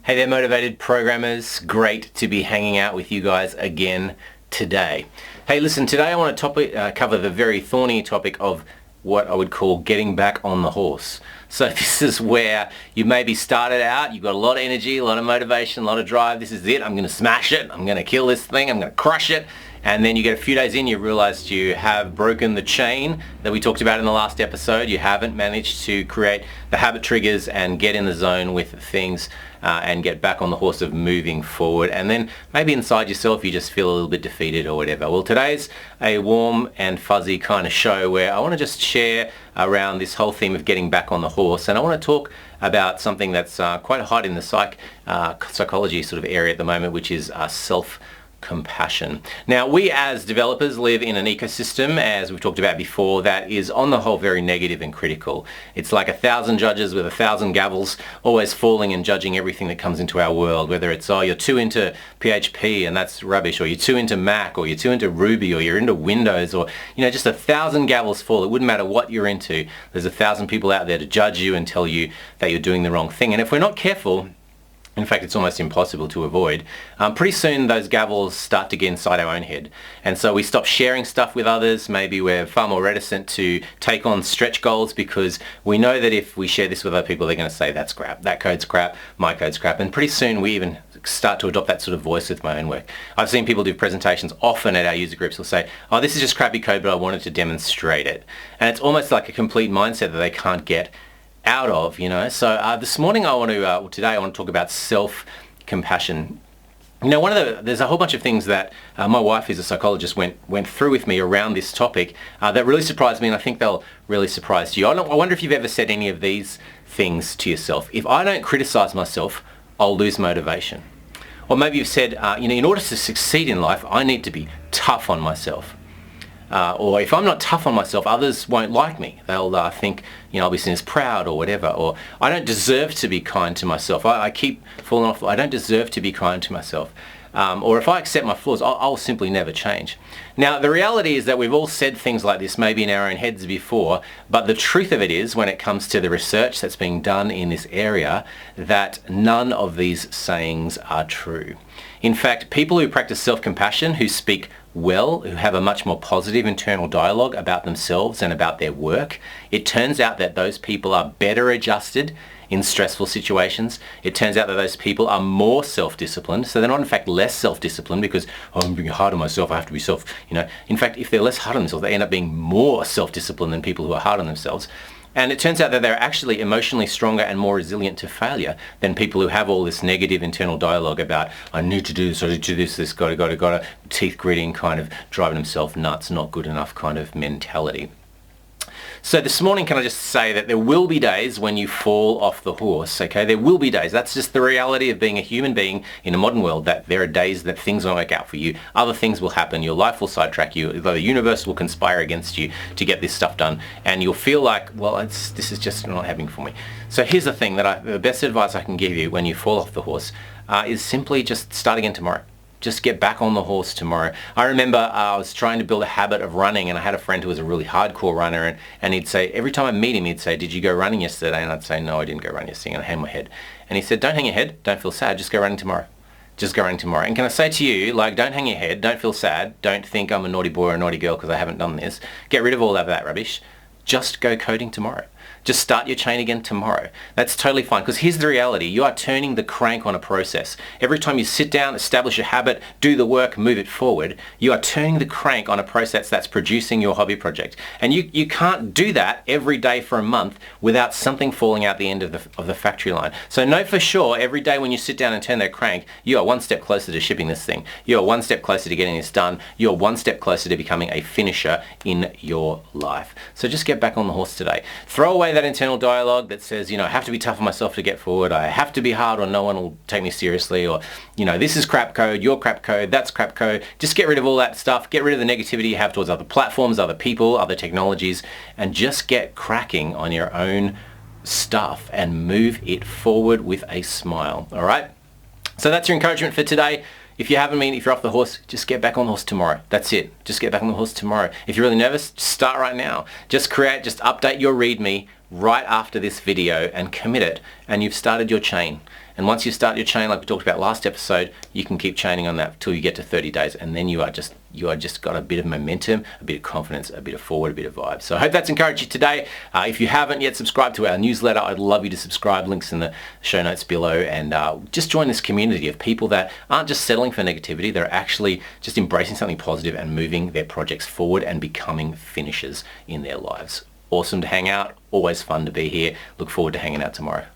Hey there, motivated programmers. Great to be hanging out with you guys again today. Hey, listen, today I want to cover the very thorny topic of what I would call getting back on the horse. So this is where you maybe started out, you've got a lot of energy, a lot of motivation, a lot of drive. This is it. I'm going to smash it. I'm going to kill this thing. I'm going to crush it. And then you get a few days in, you realized you have broken the chain that we talked about in the last episode. You haven't managed to create the habit triggers and get in the zone with things and get back on the horse of moving forward. And then maybe inside yourself you just feel a little bit defeated or whatever. Well, today's a warm and fuzzy kind of show where I want to just share around this whole theme of getting back on the horse. And I want to talk about something that's quite hot in the psychology sort of area at the moment, which is self-compassion. Now, we as developers live in an ecosystem, as we've talked about before, that is on the whole very negative and critical. It's like 1,000 judges with 1,000 gavels, always falling and judging everything that comes into our world, whether it's, oh, you're too into PHP and that's rubbish, or you're too into Mac, or you're too into Ruby, or you're into Windows, or, you know, just 1,000 gavels fall. It wouldn't matter what you're into. There's 1,000 people out there to judge you and tell you that you're doing the wrong thing. And if we're not careful, in fact, it's almost impossible to avoid. Pretty soon those gavels start to get inside our own head. And so we stop sharing stuff with others. Maybe we're far more reticent to take on stretch goals because we know that if we share this with other people, they're going to say, that's crap, that code's crap, my code's crap. And pretty soon we even start to adopt that sort of voice with my own work. I've seen people do presentations often at our user groups who'll say, oh, this is just crappy code, but I wanted to demonstrate it. And it's almost like a complete mindset that they can't get out of, you know. So this morning today I want to talk about self-compassion. You know, there's a whole bunch of things that my wife, who's a psychologist, went through with me around this topic that really surprised me, and I think they'll really surprise you. I wonder if you've ever said any of these things to yourself. If I don't criticize myself, I'll lose motivation. Or maybe you've said, you know, in order to succeed in life, I need to be tough on myself. Or if I'm not tough on myself, others won't like me. They'll think, you know, I'll be seen as proud or whatever. Or I don't deserve to be kind to myself. I keep falling off. I don't deserve to be kind to myself. Or if I accept my flaws, I'll simply never change. Now, the reality is that we've all said things like this maybe in our own heads before, but the truth of it is, when it comes to the research that's being done in this area, that none of these sayings are true. In fact, people who practice self-compassion, who speak well, who have a much more positive internal dialogue about themselves and about their work, it turns out that those people are better adjusted in stressful situations. It turns out that those people are more self-disciplined. So they're not in fact less self-disciplined because, oh, I'm being hard on myself, I have to be in fact, if they're less hard on themselves, they end up being more self-disciplined than people who are hard on themselves. And it turns out that they're actually emotionally stronger and more resilient to failure than people who have all this negative internal dialogue about, I need to do this, I need to do this, gotta, teeth gritting, kind of driving themselves nuts, not good enough kind of mentality. So this morning, can I just say that there will be days when you fall off the horse, okay? There will be days. That's just the reality of being a human being in a modern world, that there are days that things won't work out for you. Other things will happen. Your life will sidetrack you. The universe will conspire against you to get this stuff done. And you'll feel like, well, this is just not happening for me. So here's the thing the best advice I can give you when you fall off the horse is simply just start again tomorrow. Just get back on the horse tomorrow. I remember I was trying to build a habit of running, and I had a friend who was a really hardcore runner, and he'd say, every time I meet him, he'd say, did you go running yesterday? And I'd say, no, I didn't go running yesterday, and I'd hang my head. And he said, don't hang your head, don't feel sad, just go running tomorrow. Just go running tomorrow. And can I say to you, like, don't hang your head, don't feel sad, don't think I'm a naughty boy or a naughty girl because I haven't done this. Get rid of all of that rubbish. Just go coding tomorrow. Just start your chain again tomorrow. That's totally fine, because here's the reality. You are turning the crank on a process. Every time you sit down, establish a habit, do the work, move it forward, you are turning the crank on a process that's producing your hobby project. And you can't do that every day for a month without something falling out the end of the factory line. So know for sure, every day when you sit down and turn that crank, you are one step closer to shipping this thing. You are one step closer to getting this done. You are one step closer to becoming a finisher in your life. So just get back on the horse today. Throw away that internal dialogue that says, you know, I have to be tough on myself to get forward, I have to be hard or no one will take me seriously, or, you know, this is crap code, you're crap code, that's crap code. Just get rid of all that stuff. Get rid of the negativity you have towards other platforms, other people, other technologies, and just get cracking on your own stuff and move it forward with a smile. All right? So that's your encouragement for today. If you're off the horse, just get back on the horse tomorrow. That's it. Just get back on the horse tomorrow. If you're really nervous, start right now. Just update your README right after this video and commit it, and you've started your chain. And once you start your chain, like we talked about last episode, you can keep chaining on that till you get to 30 days, and then you are just got a bit of momentum, a bit of confidence, a bit of forward, a bit of vibe. So I hope that's encouraged you today. If you haven't yet subscribed to our newsletter, I'd love you to subscribe. Links in the show notes below, and just join this community of people that aren't just settling for negativity, they're actually just embracing something positive and moving their projects forward and becoming finishers in their lives. Awesome to hang out, always fun to be here. Look forward to hanging out tomorrow.